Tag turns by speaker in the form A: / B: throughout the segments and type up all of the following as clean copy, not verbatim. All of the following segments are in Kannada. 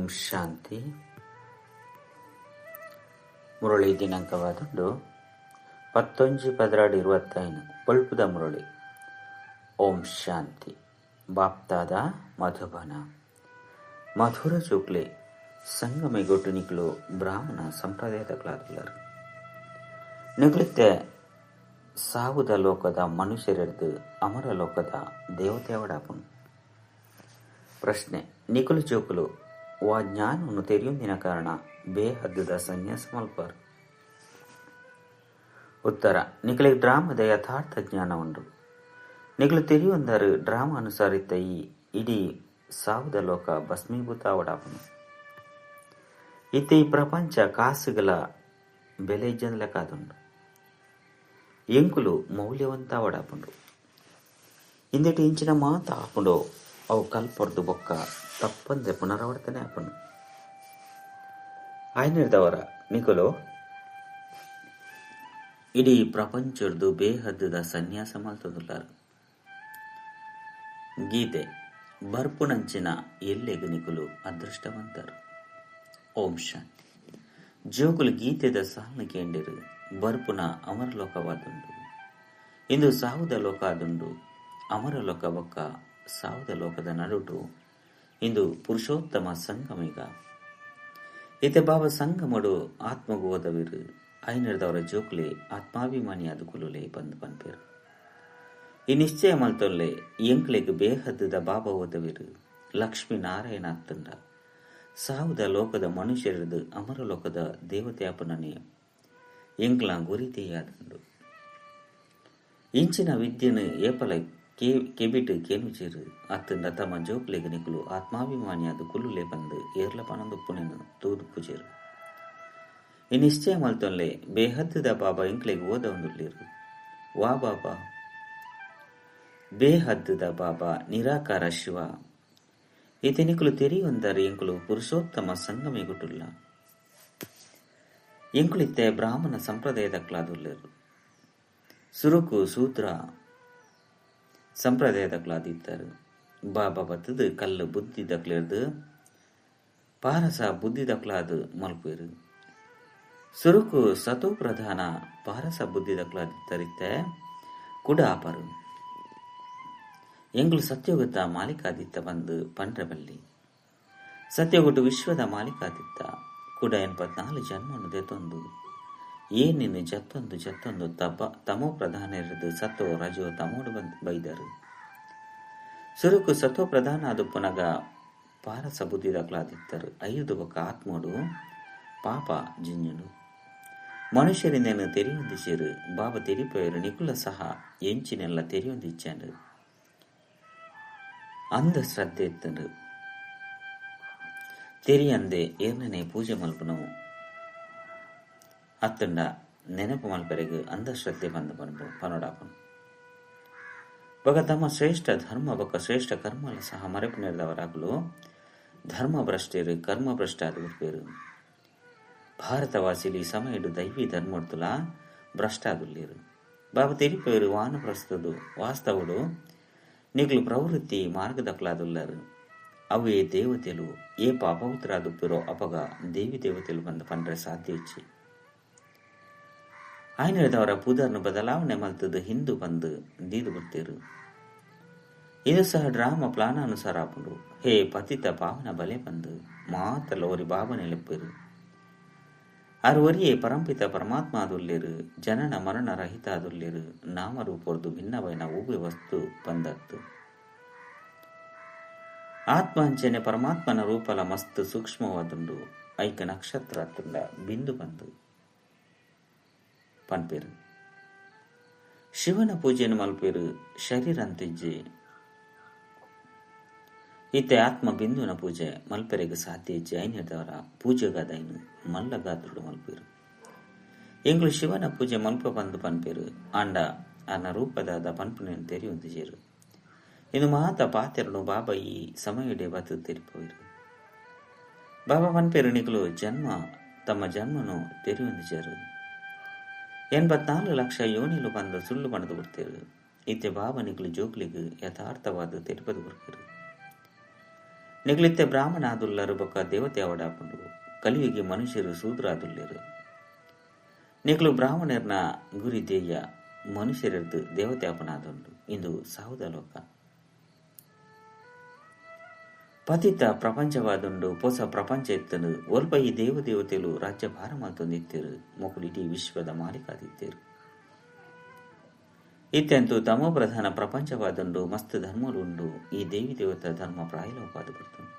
A: ಓಂ ಶಾಂತಿ. ಮುರಳಿ ದಿನಾಂಕವಾದುಂಡು 19/12/25 ಪೊಲ್ಪುದ ಮುರಳಿ. ಓಂ ಶಾಂತಿ. ಬಾಪ್ತಾದ ಮಧುಬನ ಮಧುರ ಚೂಕ್ಲೆ ಸಂಗಮೆಗೊಟ್ಟು ನಿಕ್ಲು ಬ್ರಾಹ್ಮಣ ಸಂಪ್ರದಾಯದ ಕ್ಲಾದುಲರು ನಿಗ್ಲಿತ್ತೆ ಸಾವುದ ಲೋಕದ ಮನುಷ್ಯರಿರ್ದು ಅಮರ ಲೋಕದ ದೇವತೆಯವಡಾಪುನು. ಪ್ರಶ್ನೆ: ನಿಕುಲು ಚೂಕುಲು ವಾ ಜ್ಞಾನವನ್ನು ತೆರೆಯೊಂದಿನ ಕಾರಣ ಬೇಹದ್ದುದ ಸನ್ಯಾಸ ಮಲ್ಪರು. ಉತ್ತರ: ನಿಕಲಿಗೆ ಡ್ರಾಮದ ಯಥಾರ್ಥ ಜ್ಞಾನ ಉಂಡು. ನಿಕಲು ತೆರೆಯೊಂದರು ಡ್ರಾಮ ಅನುಸಾರಿತ ಈ ಇಡೀ ಸಾವುದ ಲೋಕ ಭಸ್ಮೀಭೂತ ಅವಡಾಪುನು. ಇತ್ತೆ ಈ ಪ್ರಪಂಚ ಕಾಸುಗಳ ಬೆಲೆ ಇಜ್ಜಂದಲೆ ಕಾದುಂಡು. ಎಂಕುಲು ಮೌಲ್ಯವಂತ ಅವಡಾಪುಂಡು. ಇಂದೆಟ್ಟು ಇಂಚಿನ ಮಾತ ಆಪುಂಡು ಅವು ಕಲ್ಪೊರ್ದು ಬೊಕ್ಕ ತಪ್ಪಂದೆ ಪುನರಾವರ್ತನೆ ಆಪುಂಡು. ಆಯ್ನಿರ್ದವರ ನಿಕುಲು ಇಡೀ ಪ್ರಪಂಚದ್ದು ಬೇಹದ್ದುದ ಸನ್ಯಾಸ ಮಲ್ತದುಲ್ಲಾರು. ಗೀತೆ ಬರ್ಪುನಂಚಿನ ಎಲ್ಲೆಗು ನಿಕುಲು ಅದೃಷ್ಟವಂತರು. ಓಂ ಶಾಂತಿ. ಜೋಗುಲು ಗೀತೆದ ಸಾಲನ ಕೇಂದಿರು ಬರ್ಪುನ ಅಮರಲೋಕವಾದುಂಡು. ಇಂದು ಸಾವುದ ಲೋಕ ಆದುಂಡು. ಅಮರಲೋಕ ಬೊಕ್ಕ ಸಾವುದ ಲೋಕದ ನಡುಟು ಇಂದು ಪುರುಷೋತ್ತಮ ಸಂಗಮೀಗ. ಇತ್ತೆ ಬಾಬಾ ಸಂಗಮಡು ಆತ್ಮಗು ಓದವಿರು. ಐನರ್ದವರ ಜೋಕ್ಲೆ ಆತ್ಮಾಭಿಮಾನಿಯಾದ ಕುಲುಲೆ ಬಂದು ಪನ್ಪೇರು. ಈ ನಿಶ್ಚಯ ಮಲ್ತೊಲ್ಲೆ ಎಂಕ್ಲೆಗ್ ಬೇಹದ್ದುದ ಬಾಬಾ ಓದವಿರು. ಲಕ್ಷ್ಮೀ ನಾರಾಯಣ ಅತ್ತಂಡ ಸಾವುದ ಲೋಕದ ಮನುಷ್ಯರದು ಅಮರ ಲೋಕದ ದೇವತೆಯಾಪನನೆ ಎಂಕ್ಲ ಗುರಿತೆಯಾದಂಡು. ಇಂಚಿನ ವಿದ್ಯೆನು ಏಪಲ ಕೆಬಿಟ್ ಕೆನುಚಿರು ಅತ್ತಂಡ ತಮ್ಮ ಜೋಕ್ಲೆಗ್ ನಿಕುಲು ಆತ್ಮಾಭಿಮಾನಿಯಾದ ಕುಲುಲೆ ಬಂದು ಏರ್ಲ ಪನಂದುಪ್ಪುನೆನು ತೂದು ಪುಜೆರು. ಈ ನಿಶ್ಚಯ ಮಲ್ತೊಲ್ಲೆ ಬೇಹದ್ದುದ ಬಾಬಾ ಎಂಕ್ಲೆಗ್ ಓದ ಒಂದುಲ್ಲಿರು. ವಾ ಬಾಬಾ ಬೇಹದ್ದುದ ಬಾಬಾ ನಿರಾಕಾರ ಶಿವ. ಈತೆ ನಿಕುಲು ತೆರೆಯೊಂದರು ಎಂಕುಲು ಪುರುಷೋತ್ತಮ ಸಂಗಮಿಗುಟುಲ್ಲ. ಎಂಕುಲಿತ್ತೆ ಬ್ರಾಹ್ಮಣ ಸಂಪ್ರದಾಯದ ಕ್ಲಾದುಲ್ಲೆರು. ಸುರುಕು ಸೂತ್ರ ಸಂಪ್ರದಾಯದ ಕ್ಲಾದಿದ್ದರು. ಬಾಬಾ ಬತ್ತದು ಕಲ್ಲು ಬುದ್ಧಿ ದಕ್ಲೆರ್ದು ಪಾರಸ ಬುದ್ಧಿ ದಕ್ಲಾದು ಮಲ್ಪೇರು. ಸುರುಕು ಸತೋ ಪ್ರಧಾನ ಪಾರಸ ಬುದ್ಧಿ ದಕ್ಲಾದಿತ್ತರಿತ್ತೆ ಕುಡ ಆಪರು. ಎಂಗ್ಲು ಸತ್ಯೋಗತ ಮಾಲಿಕಾದಿತ್ತ ಬಂದು ಪಂಡ್ರಬಲ್ಲಿ. ಸತ್ಯೋಗುಟ್ಟು ವಿಶ್ವದ ಮಾಲಿಕಾದಿತ್ತ ಕುಡ 84 ಜನ್ಮನು ದೆತೊಂದು ಏನಿನ್ನು ಜತ್ತೊಂದು ತಮೋ ಪ್ರಧಾನ ಇರದು ಸತೋ ರಜೋ ತಮೋಡು ಬೈದರು. ಸುರುಕು ಸತೋ ಪ್ರಧಾನ ಅದು ಪುನಗ ಪಾರಸ ಬುದ್ಧಿ ದಕ್ಲಾದಿತ್ತರು. 5 ಬೊಕ್ಕ ಆತ್ಮೋಡು ಪಾಪ ಜಿಂಜುಡು ಮನುಷ್ಯರಿಂದೇನು ತೆರೆಯೊಂದಿಸಿರು. ಬಾಬಾ ತೆರಿಪೇರು ನಿಕುಲ ಸಹ ಎಂಚಿನೆಲ್ಲ ತೆರೆಯೊಂದಿಚ್ಚಂಡು ಅಂಧ ಶ್ರದ್ಧೆ ಎತ್ತಂಡು ತೆರಿಯಂದೆ ಏರ್ನನೆ ಪೂಜೆ ಮಲ್ಪನವು ಅತ್ತಂಡ ನೆನಪು ಮಲ್ಪರೆಗೆ ಅಂಧಶ್ರದ್ಧೆ ಬಂದು ಪನೋಡಾಪನು. ಬೊಕ ತಮ್ಮ ಶ್ರೇಷ್ಠ ಧರ್ಮ ಬೊಕ ಶ್ರೇಷ್ಠ ಕರ್ಮಲ ಸಹ ಮರೆಪು ನೆರೆದವರಾಗಲು ಧರ್ಮ ಭ್ರಷ್ಟರು ಕರ್ಮ ಭ್ರಷ್ಟ ಆದುಪೇರು. ಭಾರತವಾಸಿಲಿ ಸಮಯಡು ದೈವಿ ಧರ್ಮೋಡ್ತುಲ ಭ್ರಷ್ಟ ಆದುಲ್ಲೇರು. ಬಾಬಾ ತೆರಿಪೇರು ವಾನಪ್ರಸ್ತುದು ವಾಸ್ತವುಡು ನಿಗ್ಲು ಪ್ರವೃತ್ತಿ ಮಾರ್ಗದಕ್ಲಾದುಲ್ಲರು. ಅವೇ ದೇವತೆಲು ಏಪ ಅಪವಿತ್ರಾದುಪ್ಪಿರೋ ಅಪಗ ದೇವಿ ದೇವತೆಲು ಬಂದು ಪಂಡ್ರೆ ಸಾಧ್ಯ ಇಚ್ಚಿ. ಆಯ್ನದವರ ಪೂದರ್ನು ಬದಲಾವಣೆ ಮಲ್ತದು ಹಿಂದೂ ಬಂದು ದೀದು ಬಿಡ್ತೇರು. ಇದು ಸಹ ಡ್ರಾಮ ಪ್ಲಾನಾನುಸಾರ ಆಪುಂಡು. ಹೇ ಪತಿತ ಪಾವನ ಬಲೆ ಬಂದು ಮಾತಲ್ಲ ಒರಿ ಬಾಬನೆ ಲೆಪ್ಪೇರು. ಆರು ಒರಿಯೇ ಪರಂಪಿತ ಪರಮಾತ್ಮ ಆದುಲ್ಲೇರು. ಜನನ ಮರಣ ರಹಿತ ಆದುಲ್ಲೇರು. ನಾಮರೂಪರ್ದು ಭಿನ್ನವೈನ ಉಭಯ ವಸ್ತು ಬಂದತ್ತು. ಆತ್ಮ ಅಂಚನೆ ಪರಮಾತ್ಮನ ರೂಪಲ ಮಸ್ತ್ ಸೂಕ್ಷ್ಮವಾದುಂಡು. ಐಕ ನಕ್ಷತ್ರ ತುಂಡ ಬಿಂದು ಬಂದು ಪನ್ಪೇರು. ಶಿವನ ಪೂಜೆಯನ್ನು ಮಲ್ಪೇರು ಶರೀರ ಅಂತಿಜ್ಜೆ. ಇತ್ತೆ ಆತ್ಮ ಬಿಂದುನ ಪೂಜೆ ಮಲ್ಪೆರೆಗೆ ಸಾಧ್ಯ ಇಜ್ಜೆ. ಐನ್ಯದವರ ಪೂಜೆಗಾದೈನು ಮಲ್ಲ ಗಾತ್ರುಡು ಮಲ್ಪೇರು. ಎಂಗ್ಲು ಶಿವನ ಪೂಜೆ ಮಲ್ಪ ಬಂದು ಪನ್ಪೇರು. ಆಂಡ ಅನ್ನ ರೂಪದಾದ ಪನ್ಪುನೆಯನ್ನು ತೆರೆಯೊಂದಿಜೇರು. ಇನ್ನು ಮಾತ ಪಾತೆರಡು ಬಾಬಾ ಈ ಸಮಯಡೆ ಬತ್ತು ತೆರಿಪೋಯಿರು. ಬಾಬಾ ಪನ್ಪೇರು ನಿಕಲು ತಮ್ಮ ಜನ್ಮನು ತೆರೆಯೊಂದಿಜರು. 84 ಲಕ್ಷ ಯೋನಿಲು ಬಂದು ಸುಳ್ಳು ಬಣದು ಬಿಡ್ತೇರು. ಇತ್ತೆ ಬಾಬಾ ನಿಕಲು ಜೋಕ್ಲಿಗೆ ಯಥಾರ್ಥವಾದ ತೆರಿಪದು ಬರ್ಕರು. ನಿಗ್ಲಿತ್ತೆ ಬ್ರಾಹ್ಮಣ ಆದುಲ್ಲರು ಬೊಕ್ಕ ದೇವತೆ ಅವಡಾಪುಂಡು ಕಲಿಯುಗಿ ಮನುಷ್ಯರು ಸೂದ್ರಾದುಲ್ಲೆರು. ನಿಗ್ಲು ಬ್ರಾಹ್ಮಣರ್ನ ಗುರಿ ಧ್ಯೇಯ ಮನುಷ್ಯರದ್ದು ದೇವತೆ ಅಪನಾದುಂಡು. ಇಂದು ಸಾವುದ ಲೋಕ ಪತಿತ ಪ್ರಪಂಚವಾದುಂಡು ಪೊಸ ಪ್ರಪಂಚ ಎತ್ತನು ಒಲ್ಪ ಈ ದೇವತೆಲು ರಾಜ್ಯ ಭಾರ ಮಲ್ತೊಂದಿತ್ತೇರು ಮೊಕುಲು ಇಡೀ ವಿಶ್ವದ ಮಾಲೀಕಾದಿತ್ತೇರು. ಇತ್ತೆಂತು ತಮೋ ಪ್ರಧಾನ ಪ್ರಪಂಚವಾದುಂಡು ಮಸ್ತ್ ಧರ್ಮಲುಂಡು ಈ ದೇವಿ ದೇವತಾ ಧರ್ಮ ಪ್ರಾಯಲೋಪಾದು ಬರ್ತನು.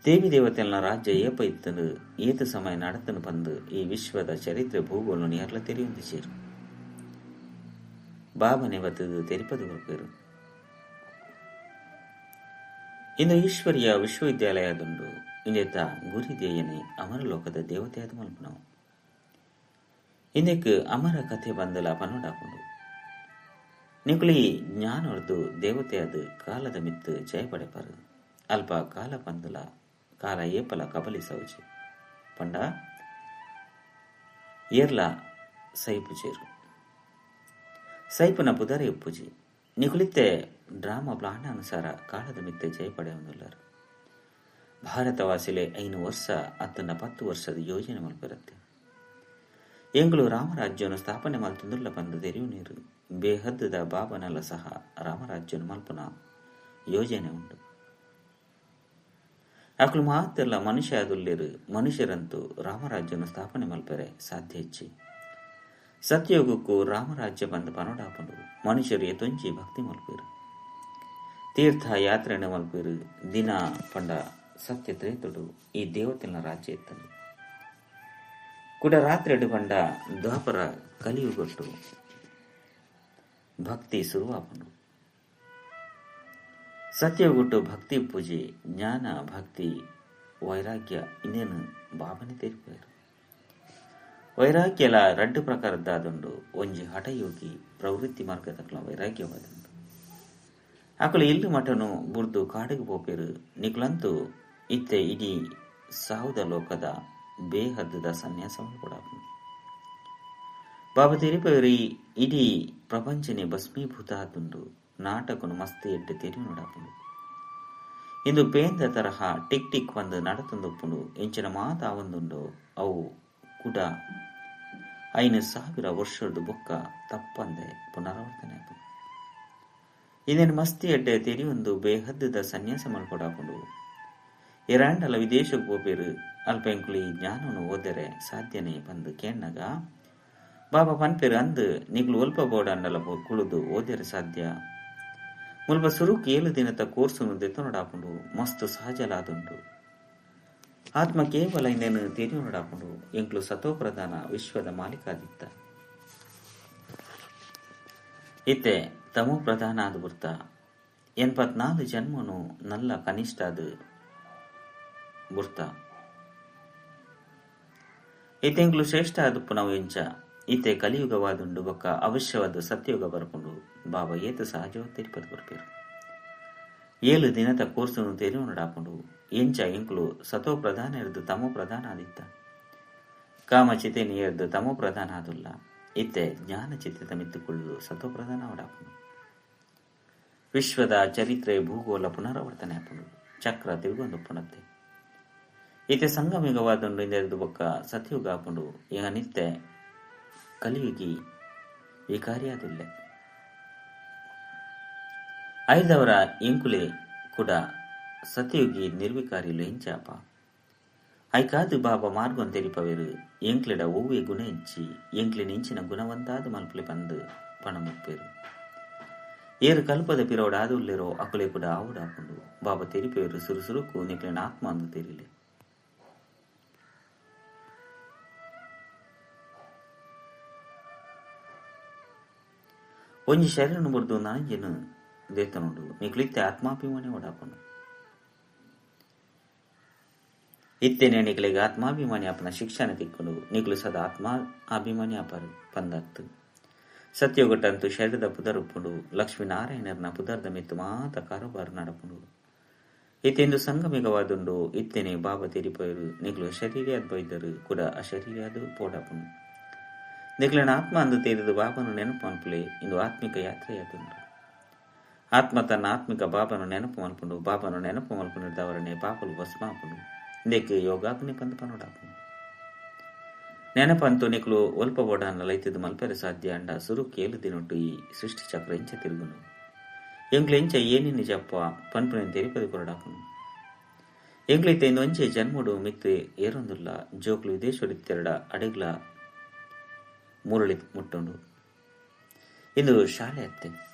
A: ದೇವಿ ದೇವತೆಲ್ನ ರಾಜ್ಯ ಏಪ ಇತ್ತನು ಏತು ಸಮಯ ನಡತನು ಬಂದು ಈ ವಿಶ್ವದ ಚರಿತ್ರೆ ಭೂಗೋಲು ನೇರ್ಲ ತೆರೆಯೊಂದಿಸೇರು. ಬಾಬನೆವತ್ತದು ತೆರಿಪದು ಬರ್ಪೇರು. ಇಂದು ಈಶ್ವರಿಯ ವಿಶ್ವವಿದ್ಯಾಲಯದುಂಡು ಇಂದೆತ್ತ ಗುರಿ ಧ್ಯೇಯನೇ ಅಮರ ಲೋಕದ ದೇವತೆಯಾದ ಮಲ್ಪನವು. ಇಂದಕ್ಕೆ ಅಮರ ಕಥೆ ಬಂದಲ ಪನೋಡಾಕೊಂಡು ನಿಗುಳಿ ಜ್ಞಾನವರ್ದು ದೇವತೆಯಾದ ಕಾಲದ ಮಿತ್ತು ಜಯ ಪಡೆಪರು ಅಲ್ಪ ಕಾಲ ಪಂದಲ ಕಾಲ ಏಪಲ ಕಬಲಿ ಸೌಜಿ ಪಂಡ ಏರ್ಲ ಸೈಪು ಚೇರು ಸೈಪುನ ಪುದರೆ ಉಪ್ಪುಜಿ ನಿಗುಳಿತ್ತೆ ಡ್ರಾಮಾ ಪ್ಲಾನಾನುಸಾರ ಕಾಲದ ಮಿತ್ತೆ ಜಯ ಪಡೆಯುವುದಿಲ್ಲರು. ಭಾರತವಾಸಿಲೆ 5 ವರ್ಷ ಅತ್ತನ 10 ವರ್ಷದ ಯೋಜನೆ ಮಲ್ಪಿರುತ್ತೆ. ಎಂಗಳು ರಾಮರಾಜ್ಯವನ್ನು ಸ್ಥಾಪನೆ ಮಲ್ತುಂದುಲ್ಲ ಬಂದು ತೆರೆಯು ನೀರು ಬೇಹದ್ದದ ಬಾಬನಲ್ಲ ಸಹ ರಾಮರಾಜ್ಯವನ್ನು ಮಲ್ಪನ ಯೋಜನೆ ಉಂಟು. ಅಕ್ಲು ಮಾತೆಲ್ಲ ಮನುಷ್ಯ ಆದುಲ್ಲೇರು ಮನುಷ್ಯರಂತೂ ರಾಮರಾಜ್ಯವನ್ನು ಸ್ಥಾಪನೆ ಮಲ್ಪರೆ ಸಾಧ್ಯ ಹೆಚ್ಚಿ. ಸತ್ಯಯುಗಕ್ಕೂ ರಾಮರಾಜ್ಯ ಬಂದ ಪನೋಡಾಪಂಡು ಮನುಷ್ಯರು ಎತೊಂಚಿ ಭಕ್ತಿ ಮಲ್ಪೇರು ತೀರ್ಥ ಯಾತ್ರೆಯನ್ನು ಮಲ್ಪೇರು ದಿನ ಪಂಡ ಸತ್ಯ ತ್ರೇತುಡು ಈ ದೇವತೆನ ರಾಜ್ಯ ಎತ್ತನು ಕೂಡ ರಾತ್ರಿ ಪಂಡ ದ್ವಾಪರ ಕಲಿಯುಗೊಟ್ಟು ಭಕ್ತಿ ಶುರುವಾಪಂಡು. ಸತ್ಯಗುಟ್ಟು ಭಕ್ತಿ ಪೂಜೆ ಜ್ಞಾನ ಭಕ್ತಿ ವೈರಾಗ್ಯ ಇನ್ನೇನು ಬಾಬನೆ ತೆರಿಪೇರು. ವೈರಾಗ್ಯಲ 2 ಪ್ರಕಾರದ್ದಾದುಂಡು. ಒಂಜಿ ಹಠಯೋಗಿ ಪ್ರವೃತ್ತಿ ಮಾರ್ಗದಕ್ಲ ವೈರಾಗ್ಯವಾದುಂಡು. ಅಕಲು ಇಲ್ಲು ಮಠನು ಬುರ್ದು ಕಾಡಿಗೆ ಪೋಪೇರು ನಿಕ್ಲಂತೂ ಇತ್ತೆ ಇಡೀ ಸಾವುದ ಲೋಕದ ಬೇಹದ್ದದ ಸನ್ಯಾಸವನ್ನು ಕೊಡಾಪು. ಬಾಬಾ ತೆರಿಪೇರು ಇಡೀ ಪ್ರಪಂಚನೆ ಭಸ್ಮೀಭೂತ ಆದುಂಡು ನಾಟಕನು ಮಸ್ತ್ ಎಡ್ಡೆ ತೆರಿ ನೋಡಾಪುಂಡು. ಇಂದು ಪೇಂದ ತರಹ ಟಿಕ್ ಟಿಕ್ ಒಂದು ನಡತೊಂದೊಪ್ಪುಂಡು ಎಂಚಿನ ಮಾತ ಆವೊಂದುಂಡು ಅವು ಕೂಡ 5,000 ವರ್ಷದ ಬೊಕ್ಕ ತಪ್ಪಂದೆ ಪುನರಾವರ್ತನೆ ಆಪುಂಡು. ಇದೇನು ಮಸ್ತಿ ಎಡ್ಡೆ ತೆರಿ ಒಂದು ಬೇಹದ್ದದ ಸನ್ಯಾಸ ಮಲ್ಕೊಡಾಪುಂಡು. ಎರಾಂಡಲ ವಿದೇಶಕ್ಕೆ ಹೋಪೇರು ಅಲ್ಪ ಎಂಕುಲಿ ಜ್ಞಾನವನ್ನು ಓದರೆ ಸಾಧ್ಯನೇ ಬಂದು ಕೇಣ್ಣಗ ಬಾಬಾ ಪನ್ಪೇರು ಅಂದು ನಿಗ್ಲು ಒಲ್ಪ ಬೋಡಂಡಲ ಕುಳಿದು ಓದರೆ ಸಾಧ್ಯ ಮುಲ್ಪ ಸುರುಕು 7 ದಿನದ ಕೋರ್ಸುನು ದೆತ್ತೊನಡಾಪುಂಡು ಮಸ್ತ್ ಸಹಜಲಾದುಂಡು. ಆತ್ಮ ಕೇವಲ ಇನ್ನೇನು ತೆರಿ ನೋಡಾಪುಂಡು ಎಂಕ್ಲು ಸತೋ ಪ್ರಧಾನ ವಿಶ್ವದ ಮಾಲೀಕಾದಿತ್ತ. ಇತ್ತೆ ತಮೋ ಪ್ರಧಾನ ಆದ ಬುರ್ತ 84 ಜನ್ಮನು ನಲ್ಲ ಕನಿಷ್ಠ ಆದ ಬುರ್ತ ಇತ್ತೆಂಕ್ಲು ಶ್ರೇಷ್ಠ ಆದುಪ್ಪು ನಾವು ಎಂಚ ಇತ್ತೆ ಕಲಿಯುಗವಾದುಂಡು ಬೊಕ್ಕ ಅವಶ್ಯವಾದ ಸತ್ಯಯುಗ ಬರ್ಕೊಂಡು ಬಾಬಾ ಏತು ಸಹಜವ ತೆರಿಪದು ಬರ್ಪೇರು. 7 ದಿನದ ಕೋರ್ಸುನು ತೆರಿವು ನಡಾಪುಂಡು ಎಂಚ ಎಂಕ್ಲು ಸತೋ ಪ್ರಧಾನ ಇರ್ದು ತಮೋ ಪ್ರಧಾನ ಆದಿತ್ತ. ಕಾಮ ಚಿತೆನಿ ಇರ್ದು ತಮೋ ಪ್ರಧಾನ ಆದುಲ್ಲ ಇತ್ತೆ ಜ್ಞಾನ ಚಿತ್ತ ಮಿತ್ತುಕೊಳ್ಳುದು ಸತೋ ಪ್ರಧಾನ ಅವಡಾಪುಂಡು. ವಿಶ್ವದ ಚರಿತ್ರೆ ಭೂಗೋಳ ಪುನರಾವರ್ತನೆ ಆಪುಂಡು ಚಕ್ರ ತಿರುಗೊಂದು ಪುನತ್ತೆ. ಇತ್ತೆ ಸಂಗಮಿಗವಾದುಂಡು ಇಂದೆರ್ದು ಬೊಕ್ಕ ಸತ್ಯುಗ ಆಪುಂಡು ಈಗ ನಿತ್ಯ ಕಲಿಯುಗಿ ವಿಕಾರಿಯಾದಿಲ್ಲ. ಐದವರ ಎಂಕುಲೆ ಕೂಡ ಸತ್ಯಯುಗಿ ನಿರ್ವಿಕಾರಿಲು ಎಂಚಾಪ ಐಕಾದು ಬಾಬಾ ಮಾರ್ಗನ್ ತೆರಿಪವೇರು ಎಂಕ್ಲೆಡ ಒವ್ವೆ ಗುಣ ಎಂಚಿ ಎಂಕ್ಲೆನ ಇಂಚಿನ ಗುಣವಂತಾದ ಮಲ್ಪಲೆ ಬಂದು ಪಣ ಮುಪ್ಪೇರು. ಏರು ಕಲ್ಪದ ಪಿರೋಡ ಆದುಲ್ಲೆರೋ ಅಕುಲೆ ಕೂಡ ಆವುಡಾಪುಂಡು ಬಾಬಾ ತೆರಿಪೇರು ಸುರುಸುರುಕು ನಿಕ್ಲೆನ ಆತ್ಮ ಅಂದು ತೆರಿಲೆ. ಒಂಜಿ ಶರೀರನು ಬುರ್ದು ನಾಂಜೆನು ದೇತನುಂಡು ನಿಕ್ಲಿತ್ತೆ ಆತ್ಮಾಭಿಮಾನಿ ಓಡಾಪುಂಡು. ಇತ್ತೇನೆ ನಿಕ್ಲಿಗೆ ಆತ್ಮಾಭಿಮಾನಿ ಆಪನ ಶಿಕ್ಷಣ ತಿಕ್ಕುಂಡು ನಿಕ್ಲು ಸದಾ ಆತ್ಮ ಅಭಿಮಾನಿ ಆಪರು ಪಂದತ್ತು. ಸತ್ಯಗೊಟ್ಟಂತೂ ಶರೀರದ ಪುದರುಪ್ಪುಂಡು ಲಕ್ಷ್ಮೀನಾರಾಯಣರ್ನ ಪುದರ್ದ ಮಿತ್ತು ಮಾತ ಕಾರೋಬಾರು ನಡಪುಂಡು. ಇತ್ತೆಂದು ಸಂಗಮಿಗವಾದುಂಡು ಇತ್ತೇನೆ ಬಾಬಾ ತೆರಿಪೋಯರು ನಿಕ್ಲು ಶರೀರಿಯಾದ ಬೈದರು ಕೂಡ ಅಶರೀರಿಯಾದ ಪೋಡಾಪುಂಡು. ನಿಕ್ಲನ ಆತ್ಮ ಅಂದು ತೆರೆದು ಬಾಬನು ನೆನಪು ಅನ್ಪುಲೆ ಇಂದು ಆತ್ಮಿಕ ಯಾತ್ರೆಯಾದುಂಡು. ಆತ್ಮ ತನ್ನ ಆತ್ಮಿಕ ಬಾಬನು ನೆನಪು ಮಲ್ಪುಂಡು, ಬಾಬನು ನೆನಪು ಮಲ್ಪುನಿದ್ದವರನ್ನೇ ಪಾಪಲು ಭಸ್ಮಾಪುಂಡು. ಇಂದಕ್ಕೆ ಯೋಗಾಗ್ನಿ ಪಂದು ಪನೋಡಾಪುಂಡು. ನೆನಪಂತೂ ನಿಕ್ಲು ಒಲ್ಪ ಓಡಾನ ಲೈತಿದ್ದು ಮಲ್ಪೆರೆ ಸಾಧ್ಯ ಅಂಡ ಸುರು ಕೇಳು ದಿನೊಟ್ಟು ಈ ಸೃಷ್ಟಿ ಚಕ್ರ ಇಂಚ ತಿರುಗುನು. ಎಂಗ್ಲು ಎಂಚ ಏನಿನ ಜಪ್ಪ ಪನ್ಪುನ ತೆರಿಪದು ಕೊರಡಾಪುನು. ಎಂಗ್ಲೈತೆ ಇಂದೊಂಚೆ ಜನ್ಮುಡು ಮಿತ್ತು ಏರೊಂದುಲ್ಲ ಜೋಕ್ಲು ವಿದೇಶೊಡಿತ್ತೆರಡ ಅಡಿಗ್ಲ ಮುರಳಿ ಮುಟ್ಟುಂಡು. ಇಂದು ಶಾಲೆ ಅತ್ತೆ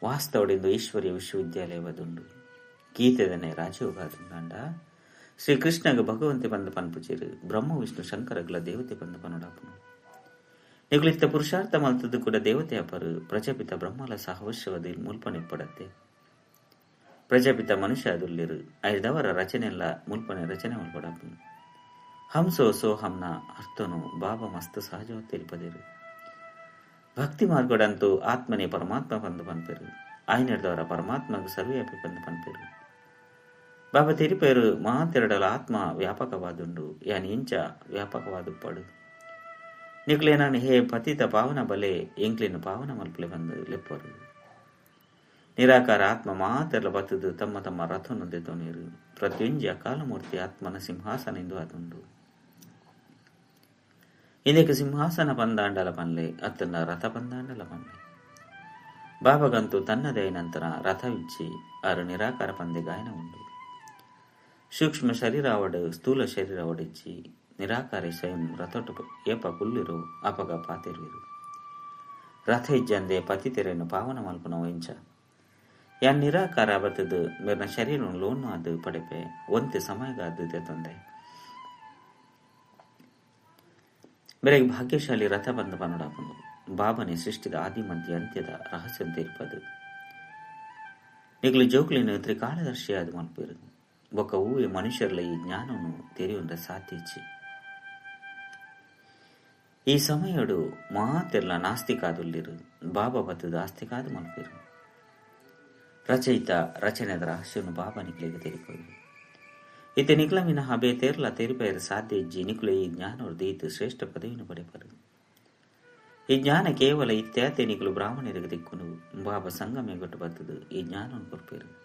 A: ವಾಸ್ತವಡಿಂದು ಈಶ್ವರ್ಯ ವಿಶ್ವವಿದ್ಯಾಲಯವದುಂಡು. ಗೀತೆದನೆ ರಾಜಯೋಗಾದುಂಡ ಶ್ರೀಕೃಷ್ಣಗ ಭಗವಂತೆ ಬಂದ ಪನ್ಪುಚಿರು, ಬ್ರಹ್ಮ ವಿಷ್ಣು ಶಂಕರಗ್ಲ ದೇವತೆ ಬಂದ ಪನುಡಾಪನು. ನಿಗುಲಿತ್ತ ಪುರುಷಾರ್ಥ ಮಲ್ತದ್ದು ಕೂಡ ದೇವತೆ ಅಪರು. ಪ್ರಜಾಪಿತ ಬ್ರಹ್ಮಲ ಸಹವಶ್ಯವದಿ ಮುಲ್ಪನೆಪ್ಪಡತ್ತೆ. ಪ್ರಜಾಪಿತ ಮನುಷ್ಯ ಅದುಲ್ಲಿರು ಐದವರ ರಚನೆಲ್ಲ ಮುಲ್ಪನೆ ರಚನೆ ಮಲ್ಪಡಾಪನು. ಹಂಸೋ ಸೋಹಂನ ಅರ್ಥನು ಬಾಬಾ ಮಸ್ತ್ ಸಹಜವ ತಿಳಿಪದಿರು. ಭಕ್ತಿ ಮಾರ್ಗಡಂತೂ ಆತ್ಮನೇ ಪರಮಾತ್ಮ ಬಂದು ಪನ್ಪೆರು. ಆಯ್ನೆಡ್ದವರ ಪರಮಾತ್ಮಗ ಸರ್ವ್ಯಾಪಿ ಬಂದು ಪನ್ಪೆರು. ಬಾಬಾ ತಿರುಪೇರು ಮಹಾತೆರಡಲ ಆತ್ಮ ವ್ಯಾಪಕವಾದುಂಡು ಯಾನ್ ಇಂಚ ವ್ಯಾಪಕವಾದುಪ್ಪಡು. ನಿಕ್ಲೇನಾನು ಹೇ ಪತಿತ ಪಾವನ ಬಲೆ ಎಂಕ್ಲಿನ ಪಾವನ ಮಲ್ಪಲೆ ಬಂದು ಲೆಪ್ಪರು. ನಿರಾಕಾರ ಆತ್ಮ ಮಹಾತೆರಲ ಬತ್ತದು ತಮ್ಮ ತಮ್ಮ ರಥನೊಂದೆ ತೊನೀರು. ಪ್ರತ್ಯುಂಜ ಕಾಲಮೂರ್ತಿ ಆತ್ಮನ ಸಿಂಹಾಸನ ಎಂದು ಅದುಂಡು. ಇದಕ್ಕೆ ಸಿಂಹಾಸನ ಪಂದಾಂಡಲ ಪನ್ಲೆ ಅತ್ತನ ರಥ ಪಂದಾಂಡಲ ಪನ್ಲೆ. ಬಾಬಾಗಂತೂ ತನ್ನದೇ ನಂತರ ರಥವಿಚ್ಚಿ ಆರು ನಿರಾಕಾರ ಪಂದೆ ಗಾಯನ ಉಂಡು. ಸೂಕ್ಷ್ಮ ಶರೀರ ಅವಡು ಸ್ಥೂಲ ಶರೀರ ಅವಡಿಚ್ಚಿ ನಿರಾಕಾರಿ ಸ್ವಯಂ ರಥೊಟ್ಟು ಏಪ ಕುಲ್ಲಿರು ಅಪಗ ಪಾತಿರುವಿರು. ರಥ ಇಜ್ಜಂದೆ ಪತಿತೆರೆಯನ್ನು ಪಾವನ ಮಲ್ಪುನ ಇಂಚ ಯಾನ್ ನಿರಾಕಾರ ಬತ್ತದು ಮೇರ್ನ ಶರೀರ ಲೋನು ಅದು ಪಡೆಪೆ ಒಂತೆ ಸಮಯಗಾದ್ದು ತೊಂದೆ. ಬೆರೆಗೆ ಭಾಗ್ಯಶಾಲಿ ರಥ ಬಂದ ಪನ್ನಡಾಪನು. ಬಾಬನೆ ಸೃಷ್ಟಿದ ಆದಿ ಮಧ್ಯ ಅಂತ್ಯದ ರಹಸ್ಯ ತೆರಿಪದು. ನಿಗ್ಲು ಜೋಕ್ಲಿನ ತ್ರಿಕಾಲದರ್ಶಿಯಾದ ಮಲ್ಪಿರು. ಬೊಕ್ಕ ಹೂವೆ ಮನುಷ್ಯರ್ಲ ಈ ಜ್ಞಾನವನ್ನು ತೆರೆಯುವಂತ ಸಾಧ್ಯಚ್ಚಿ. ಈ ಸಮಯಡು ಮಹಾತೆರ್ಲ ನಾಸ್ತಿಕಾದುಲ್ಲಿರು ಬಾಬಾ ಬತ್ತದ ಆಸ್ತಿಕಾದ ಮಲ್ಪಿರು. ರಚಯಿತ ರಚನೆದ ರಹಸ್ಯವನ್ನು ಬಾಬಾ ನಿಕ್ಲಿಗೆ ತೆರಿಪೋದು. ಇತ್ತೆ ನಿಕ್ಲ ಮಿನಃ ಬೇತೇರ್ಲ ತೆರಿಪೆಯರ ಸಾಧ್ಯ ಇಜ್ಜಿ ನಿಕ್ಲು ಈ ಜ್ಞಾನವರು ದೀತು ಶ್ರೇಷ್ಠ ಪದವಿಯನ್ನು ಪಡೆಪರು. ಈ ಜ್ಞಾನ ಕೇವಲ ಇತ್ಯಾತೆ ನಿಕ್ಲು ಬ್ರಾಹ್ಮಣರಿಗೆ ದಿಕ್ಕುನು ಬಾಬಾ ಸಂಗಮೆ ಗೊಟ್ಟು ಬತ್ತದು ಈ ಜ್ಞಾನವನ್ನು ಕೊರ್ಪೇರು.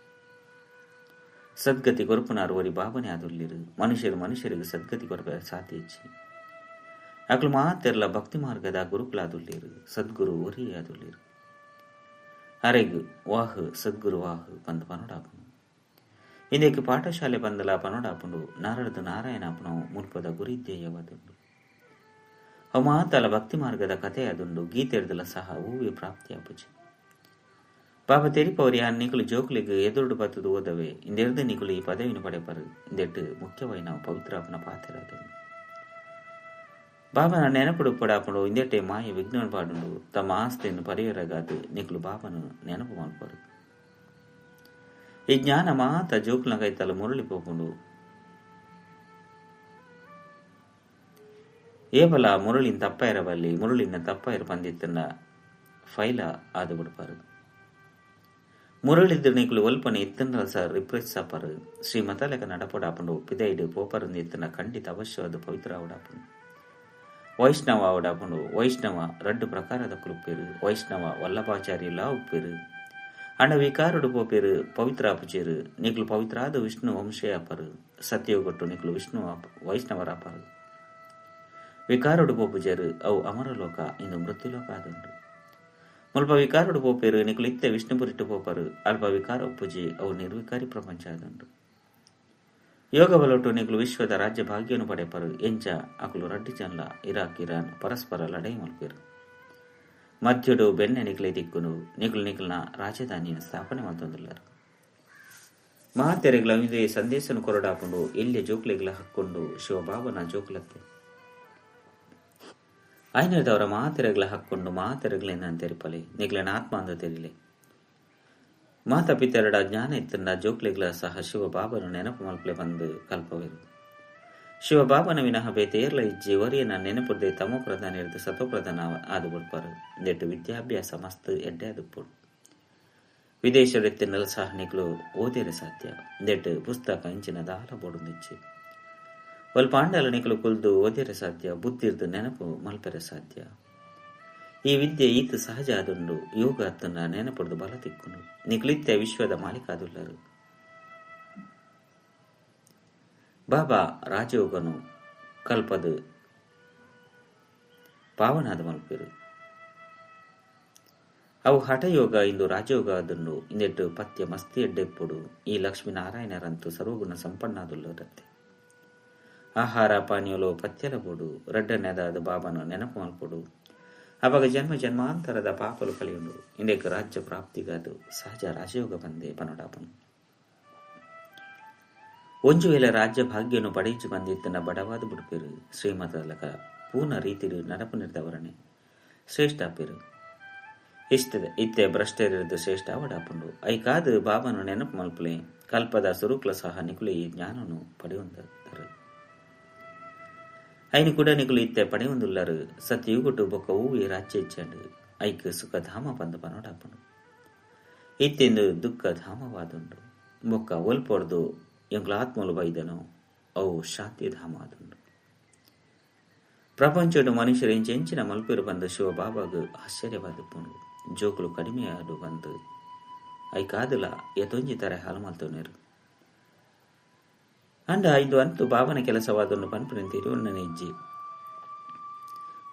A: ಸದ್ಗತಿ ಕೊರಪುನಾರು ಒರಿ ಬಾಬನೇ ಆದುಲ್ಲಿರು. ಮನುಷ್ಯರಿಗೆ ಸದ್ಗತಿ ಕೊರಪ ಸಾಧ್ಯ ಇಚ್ಚಿ ಅಕ್ಲು ಮಾತೆರ್ಲ ಭಕ್ತಿ ಮಾರ್ಗದ ಗುರುಕುಲಾದುಲ್ಲಿರು. ಸದ್ಗುರು ಒರಿ ಆದುಲ್ಲಿರು. ಅರೆಗು ವಾಹ್ ಸದ್ಗುರು ವಾಹ್ ಬಂದ ಪನೋಡಾಪನು. ಇದಕ್ಕೆ ಪಾಠಶಾಲೆ ಬಂದಲ ಪನೋಡಾಪುಂಡು ನಾರಳದ ನಾರಾಯಣಾಪನವು ಮುಲ್ಪದ ಗುರಿಧ್ಯೇಯವಾದುಂಡು. ಅವು ಮಾತಲ ಭಕ್ತಿ ಮಾರ್ಗದ ಕಥೆಯಾದುಂಡು. ಗೀತೆರ್ದಲ ಸಹ ಹೂವಿ ಪ್ರಾಪ್ತಿಯಾಪುಚಿ. ಬಾಬಾ ತೆರಿಪವರಿ ಆ ನಿಕುಲು ಜೋಕ್ಲಿಗೆ ಎದುರುಡು ಬತ್ತದು ಓದವೆ ಇಂದೆರ್ದು ನಿಕುಲು ಈ ಪದವಿನ ಪಡೆಪರು. ಇಂದೆಟ್ಟು ಮುಖ್ಯವಾಗಿ ನಾವು ಪವಿತ್ರಾಪನ ಪಾತ್ರರಾದನು. ಬಾಬನ ನೆನಪುಡು ಪಡಾಪಡು ಇಂದೆಟ್ಟೆ ಮಾಯ ವಿಜ್ಞಾನ ಪಾಡುಂಡು ತಮ್ಮ ಆಸ್ತಿಯನ್ನು ಪರಿಹರಗಾದು ನಿಕುಲು ಬಾಬನು ನೆನಪು ಮಾಡ್ಪರು. ಈ ಜ್ಞಾನ ಮಾತ ಜೋಕ್ಲ ಕೈತಲ ಮುರಳಿ ಪೋಪುಂಡು ಏಬಲ ಮುರಳಿನ ತಪ್ಪಾಯಿರವಲ್ಲಿ ಮುರಳಿನ ತಪ್ಪಾಯಿರ ಪಂದಿತ್ತನ್ನ ಫೈಲ ಆದು ಬಿಡ್ಪಾರು. ಮುರಳಿದ್ದು ನಿಕುಲು ಒಲ್ಪನೆ ಇತ್ತನ ಸರ್ ರಿಪ್ರೆಸ್ ಸಾಪರು. ಶ್ರೀಮತ ಲೆಕ್ಕ ನಡಪಡಾಪುಂಡು ಪಿದೈಡು ಪೋಪರಂದು ಇತ್ತನ ಖಂಡಿತ ಅವಶ್ಯವಾದ ಪವಿತ್ರ ಅವಡಾಪುಂಡು. ವೈಷ್ಣವ ಅವಡಾಪುಂಡು. ವೈಷ್ಣವ ರಡ್ಡು ಪ್ರಕಾರದ ಕುಲುಪ್ಪೇರು. ವೈಷ್ಣವ ವಲ್ಲಭಾಚಾರ್ಯಲ ಉಪ್ಪೇರು. ಅಣ್ಣ ವಿಕಾರುಡು ಪೋಪೇರು ಪವಿತ್ರ ಅಪುಚೇರು. ನಿಕ್ಲು ಪವಿತ್ರಾದ ವಿಷ್ಣು ವಂಶೇ ಅಪರು. ಸತ್ಯೋಗೊಟ್ಟು ನಿಕ್ಲು ವಿಷ್ಣು ವೈಷ್ಣವರಾಪರು. ವಿಕಾರುಡು ಪೋಪುಜೇರು ಅವು ಅಮರಲೋಕ ಇಂದು ಮೃತ್ಯುಲೋಕ ಆದುಂಡು. ಮುಲ್ಪ ವಿಕಾರುಡು ಪೋಪೇರು ನಿಕ್ಲು ಇತ್ತೆ ವಿಷ್ಣುಪುರಿಟ್ಟು ಪೋಪರು. ಅಲ್ಪ ವಿಕಾರ ಉಪ್ಪುಜಿ ಅವು ನಿರ್ವಿಕಾರಿ ಪ್ರಪಂಚ ಆದುಂಡು. ಯೋಗ ಬಲೊಟ್ಟು ನಿಕ್ಲು ವಿಶ್ವದ ರಾಜ್ಯ ಭಾಗ್ಯನು ಪಡೆಪರು. ಎಂಚ ಅಕುಲು ರಡ್ಡಿ ಜನಲ ಇರಾಕ್ ಇರಾನ್ ಪರಸ್ಪರ ಲಡೈ ಮಲ್ಪೇರು. ಮಧ್ಯಡು ಬೆನ್ನೆ ನಿಕ್ಲೆ ದಿಕ್ಕುನು ನಿಕ್ಲನ ರಾಜಧಾನಿಯನ್ನು ಸ್ಥಾಪನೆ ಮಾಡ್ತೊಂದುಲ್ಲರು. ಮಹಾತೆರೆಗಳ ಇದೇ ಸಂದೇಶನು ಕೊರಡಾಕೊಂಡು ಎಲ್ಲಿಯ ಜೋಕ್ಲೆಗಳ ಹಾಕ್ಕೊಂಡು ಶಿವಬಾಬನ ಜೋಕ್ಲತ್ತೆ ಐನದವರ ಮಹಾತೆರೆಗಳ ಹಾಕ್ಕೊಂಡು ಮಹಾತೆರೆಗಳೇನ ತೆರಿಪಲೆ ನಿಗ್ಲನ ಆತ್ಮ ಅಂದ ತೆರಿಲೆ. ಮಾತಾ ಪಿತೆರಡ ಜ್ಞಾನ ಇತ್ತಂಡ ಜೋಕ್ಲೆಗಳ ಸಹ ಶಿವಬಾಬನು ನೆನಪು ಮಲ್ಪಲೆ ಬಂದು ಕಲ್ಪವೇರು. ಶಿವಬಾಬನ ವಿನಃ ಬೇತೇರ್ಲ ಇಜ್ಜಿ ಒರಿಯನ ನೆನಪುರ್ದೆ ತಮೋ ಪ್ರಧಾನ ಇರ್ದು ಸತೋ ಪ್ರಧಾನ ಆದು ಬಿಡ್ಪಾರು. ಇಂದೆಟ್ಟು ವಿದ್ಯಾಭ್ಯಾಸ ಮಸ್ತ್ ಎಡ್ಡೆ ಆದುಪ್ಪುಡು. ವಿದೇಶದೆತ್ತಿನಲ್ಲ ಸಹ ನಿಕ್ಲು ಓದೇರೆ ಸಾಧ್ಯ. ಇಂದೆಟ್ಟು ಪುಸ್ತಕ ಇಂಚಿನ ದಾಲ ಬೋಡುಂದಿಚ್ಚಿ ಒಲ್ಪ ಆಂಡಲ ನಿಕ್ಲು ಕುಲ್ದು ಓದೇರೆ ಸಾಧ್ಯ. ಬುದ್ಧಿರ್ದು ನೆನಪು ಮಲ್ಪೆರೆ ಸಾಧ್ಯ. ಈ ವಿದ್ಯೆ ಈತ ಸಹಜ ಆದುಂಡು ಯೋಗ ಅತ್ತನ್ನ ನೆನಪುಡ್ದು ಬಲ ತಿಕ್ಕುಂಡು ನಿಕ್ಲಿತ್ಯ ವಿಶ್ವದ ಮಾಲೀಕಾದುಲ್ಲರು. ಬಾಬಾ ರಾಜಯೋಗನು ಕಲ್ಪದು ಪಾವನಾದ ಮಲ್ಪೇರು. ಅವು ಹಠಯೋಗ ಇಂದು ರಾಜಯೋಗ ಆದುಂಡು ಇಂದೆಟ್ಟು ಪತ್ಯ ಮಸ್ತಿ ಎಡ್ಡೆಪ್ಪುಡು ಈ ಲಕ್ಷ್ಮೀನಾರಾಯಣರಂತೂ ಸರ್ವಗುಣ ಸಂಪನ್ನಾದುಲ್ಲರತ್ತೆ. ಆಹಾರ ಪಾನೀಯಲು ಪತ್ಯಲ ಬೋಡು ರಡ್ಡನೆದಾದ ಬಾಬಾನು ನೆನಪು ಮಲ್ಪೊಡು ಅವಾಗ ಜನ್ಮ ಜನ್ಮಾಂತರದ ಪಾಪಲು ಕಲಿಯುಂಡು ಇಂಡೆಕ್ ರಾಜ್ಯ ಪ್ರಾಪ್ತಿಗಾದು ಸಹಜ ರಾಜಯೋಗ ಬಂದೆ ಪನೊಡಾಪನು. ಒಂಜು ವೇಳೆ ರಾಜ್ಯ ಭಾಗ್ಯನು ಪಡೆಯಿച്ചു ಬಂದಿತ್ತನ ಬಡವಾದ ಬಿಡುಪೇರು ಶ್ರೀಮತಲಕ ಪೂರ್ಣ ರೀತಿಲಿ ನಡಪು ನಿರ್ದವರಣೆ ಶ್ರೇಷ್ಠ ಪೇರು ಇತ್ತೆ ಭ್ರಷ್ಟರಿದ್ದು ಶ್ರೇಷ್ಠ ಅವಡಾಪುಂಡು ಐಕಾದು ಬಾಬನು ನೆನಪು ಮಲ್ಪಲೆ ಕಲ್ಪದ ಸುರುಕ್ಲ ಸಹ ನಿಕುಲು ಈ ಜ್ಞಾನನು ಪಡೆಯುವಂದರು. ಐನು ಕೂಡ ನಿಕುಲು ಇತ್ತೆ ಪಡೆಯುವಂದುಲ್ಲರು ಸತ್ಯುಗುಟು ಬೊಕ್ಕ ಹೂವಿ ರಾಜ್ಯ ಇಚ್ಚಂಡು ಐಕ್ ಸುಖಧಾಮ ಬಂದು ಪನೋಡಾಪುಂಡು ಇತ್ತೆಂದು ದುಃಖ ಧಾಮವಾದುಂಡು ಬೊಕ್ಕ ಒಲ್ಪೊಡ್ದು ಎಂಗ್ಲ ಆತ್ಮಲು ಬೈದನು ಅವು ಶಾಂತಿಧಾಮ ಆದುಂಡು. ಪ್ರಪಂಚಡು ಮನುಷ್ಯರು ಎಂಚೆಂಚಿನ ಮಲ್ಪೇರು ಬಂದು ಶಿವ ಬಾಬಾಗು ಆಶ್ಚರ್ಯವಾದಪ್ಪುಂಡು ಜೋಕುಲು ಕಡಿಮೆಯಾಡು ಬಂದು ಐಕಾದುಲ ಎತೊಂಜಿ ತರ ಹಲಮಲ್ತೋನೇರು ಅಂಡ ಐದು ಅಂತೂ ಬಾಬನ ಕೆಲಸವಾದನ್ನು ಪನ್ಪುನಿಂತೀರಿ ಉನ್ನ ನೆಜ್ಜಿ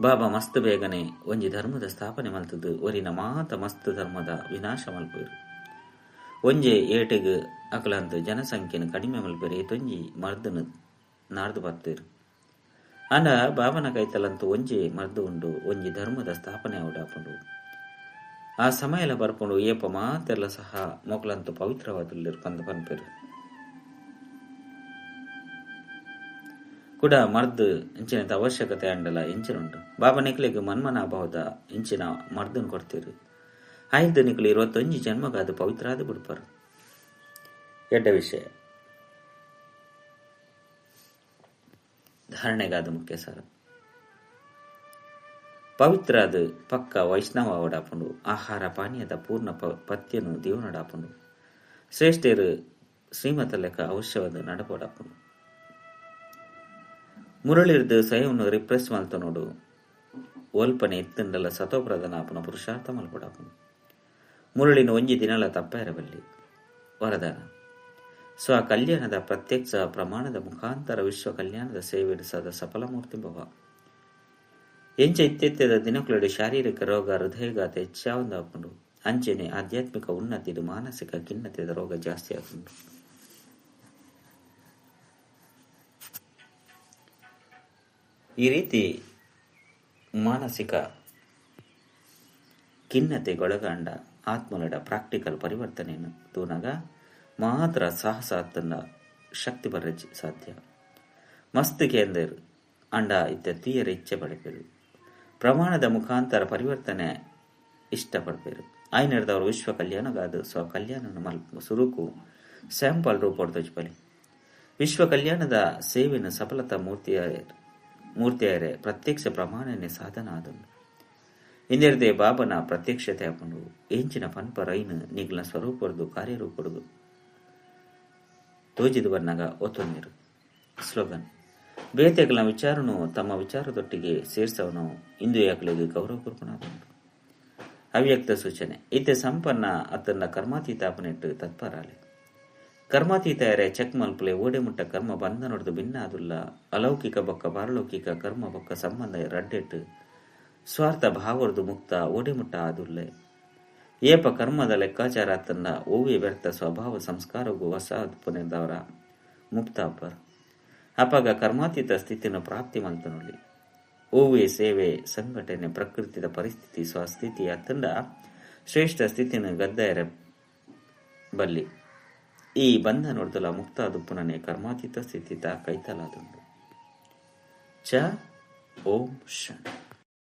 A: ಬಾಬಾ ಮಸ್ತ್ ಬೇಗನೆ ಒಂಜಿ ಧರ್ಮದ ಸ್ಥಾಪನೆ ಮಲ್ತದು ಒರಿನ ಮಾತ ಮಸ್ತ್ ಧರ್ಮದ ವಿನಾಶ ಮಲ್ಪೇರು ಒಂಜೆ ಏಟಿಗೆ ಅಕಲಂತ ಜನಸಂಖ್ಯೆನ ಕಡಿಮೆ ಮಲ್ಪೇರು ಏತೊಂಜಿ ಮರ್ದನು ನಾರ್ದು ಬರ್ತೇರು ಅಂಡ ಬಾಬನ ಕೈತಲಂತೂ ಒಂಜಿ ಮರ್ದು ಉಂಡು ಒಂಜಿ ಧರ್ಮದ ಸ್ಥಾಪನೆ ಅವಡಾಪುಂಡು ಆ ಸಮಯಲ ಬರ್ಪುಂಡು ಏಪ ಮಾತೆಲ್ಲ ಸಹ ಮೊಕಲಂತೂ ಪವಿತ್ರವಾದುಲ್ಲಿರು ಪಂದು ಪನ್ಪೇರು ಕೂಡ ಮರ್ದು ಇಂಚಿನ ಅವಶ್ಯಕತೆ ಅಂಡಲ ಇಂಚಿನುಂಟು ಬಾಬಾ ನಿಕ್ಲಿಗೆ ಮನ್ಮನಾಭಾವದ ಇಂಚಿನ ಮರ್ದನ್ ಕೊಡ್ತೀರಿ ಆಯ್ದು ನಿಕ್ಲಿ 21 ಜನ್ಮಗಾದು ಪವಿತ್ರಾದ ಬಿಡ್ಪಾರು. ಎಡ್ಡ ವಿಷಯ ಧಾರಣೆಗಾದ ಮುಖ್ಯ ಸಾರ ಪವಿತ್ರಾದ ಪಕ್ಕ ವೈಷ್ಣವ ಅವಡಾಪುಂಡು ಆಹಾರ ಪಾನೀಯದ ಪೂರ್ಣ ಪತ್ಯನು ದೇವನಡಾಪುಂಡು ಶ್ರೇಷ್ಠರು ಶ್ರೀಮತ ಲೆಕ್ಕ ಅವಶ್ಯವಾದ ನಡಪಡಾಪುಂಡು ಮುರಳಿರ್ದು ಸ್ವಯಂನು ರಿಪ್ರೆಸ್ ಮಲ್ತ ನೋಡು ಓಲ್ಪನೆ ಎತ್ತಂಡಲ ಸತೋಪ್ರಧಾನ ಆಪನ ಪುರುಷಾರ್ಥ ಮಲ್ಪಡಾಪುಂಡು ಮುರಳಿನ ಒಂಜಿ ದಿನಲ ತಪ್ಪ ಇರಬಲ್ಲಿ ವರದಾನ ಸ್ವ ಕಲ್ಯಾಣದ ಪ್ರತ್ಯಕ್ಷ ಪ್ರಮಾಣದ ಮುಖಾಂತರ ವಿಶ್ವ ಕಲ್ಯಾಣದ ಸೇವೆಡಿಸದ ಸಫಲ ಮೂರ್ತಿ ಭವ ಎಂಚ ಇತ್ತೆತ್ತದ ದಿನಕುಲಡಿ ಶಾರೀರಿಕ ರೋಗ ಹೃದಯಘಾತ ಹೆಚ್ಚಾವಂದಾಪುಂಡು ಅಂಚೆನೆ ಆಧ್ಯಾತ್ಮಿಕ ಉನ್ನತಿದು ಮಾನಸಿಕ ಖಿನ್ನತೆದ ರೋಗ ಜಾಸ್ತಿ ಆಪುಂಡು. ಈ ರೀತಿ ಮಾನಸಿಕ ಖಿನ್ನತೆಗೊಳಗಾಂಡ ಆತ್ಮಲಡ ಪ್ರಾಕ್ಟಿಕಲ್ ಪರಿವರ್ತನೆಯನ್ನು ತೂನಗ ಮಾತ್ರ ಸಾಹಸ ಅತ್ತಂಡ ಶಕ್ತಿ ಬರಜ್ಜಿ ಸಾಧ್ಯ ಮಸ್ತ್ ಕೇಂದ್ರ ಅಂಡ ಇತ್ತ ತೀಯರ ಇಚ್ಛೆ ಪಡೆಪೇರು ಪ್ರಮಾಣದ ಮುಖಾಂತರ ಪರಿವರ್ತನೆ ಇಷ್ಟಪಡ್ಪೇರು ಆಯ್ನರ್ದವರು ವಿಶ್ವ ಕಲ್ಯಾಣಗಾದು ಸ್ವ ಕಲ್ಯಾಣ ಮಲ್ಪ ಸುರುಕು ಸ್ಯಾಂಪಲ್ ರೂಪೊಡ್ದೊಜ್ಪಲಿ ವಿಶ್ವ ಕಲ್ಯಾಣದ ಸೇವೆನ ಸಫಲತಾ ಮೂರ್ತಿಯಾರೆ ಪ್ರತ್ಯಕ್ಷ ಪ್ರಮಾಣನೆ ಸಾಧನ ಆದುಂಡು ಇಂದಿರದೆ ಬಾಬನ ಪ್ರತ್ಯಕ್ಷತೆ ಹಾಕೊಂಡು ಎಂಚಿನ ಪನ್ಪ ರೈನು ನಿಗ್ಲ ಸ್ವರೂಪಡ್ದು ಕಾರ್ಯರೂಪಡ್ದು ತೋಜಿದು ಬನ್ನಾಗ ಒತ್ತೊಂದಿರು ಸ್ಲೋಗನ್ ಬೇತೆಗಳ ವಿಚಾರನು ತಮ್ಮ ವಿಚಾರದೊಟ್ಟಿಗೆ ಸೇರ್ಸವನು ಇಂದು ಯಾಕಲಿಗೆ ಗೌರವ ಕುರ್ಪಣಾದುಂಡು. ಅವ್ಯಕ್ತ ಸೂಚನೆ ಇತ್ತೆ ಸಂಪನ್ನ ಅತನ್ನ ಕರ್ಮಾತೀತಾಪನಿಟ್ಟು ತತ್ಪರಾಲೆ ಕರ್ಮಾತೀತಯರೆ ಚೆಕ್ ಮಲ್ಪಲೆ ಓಡೆ ಮುಟ್ಟ ಕರ್ಮ ಬಂಧ ನೋಡ್ದು ಭಿನ್ನ ಆದುಲ್ಲ ಅಲೌಕಿಕ ಬೊಕ್ಕ ಪಾರಲೌಕಿಕ ಕರ್ಮ ಬೊಕ್ಕ ಸಂಬಂಧ ರಡ್ಡೆಟ್ಟು ಸ್ವಾರ್ಥ ಭಾವರ್ದು ಮುಕ್ತ ಓಡೆ ಮುಟ್ಟ ಆದುಲ್ಲೆ ಏಪ ಕರ್ಮದ ಲೆಕ್ಕಾಚಾರ ತನ್ನ ಓವಿ ವ್ಯರ್ಥ ಸ್ವಭಾವ ಸಂಸ್ಕಾರಗೂ ಹೊಸ ಪುನೆದವರ ಮುಕ್ತ ಅಪ್ಪರ್ ಅಪಾಗ ಕರ್ಮಾತೀತ ಸ್ಥಿತಿನ ಪ್ರಾಪ್ತಿ ಮಲ್ತನುಳ್ಳಿ ಓವಿ ಸೇವೆ ಸಂಘಟನೆ ಪ್ರಕೃತಿದ ಪರಿಸ್ಥಿತಿ ಸ್ವಸ್ಥಿತಿ ಅತ್ತಂಡ ಶ್ರೇಷ್ಠ ಸ್ಥಿತಿನ ಗದ್ದಾಯರ ಬಲ್ಲಿ ಈ ಬಂಧ ನೋಡ್ದಲ ಮುಕ್ತ ದುಪ್ಪುನನೆ ಕರ್ಮಾತೀತ ಸ್ಥಿತಿ ಕೈತಲಾದುಂಡು. ಓಂ ಶಾಂತಿ.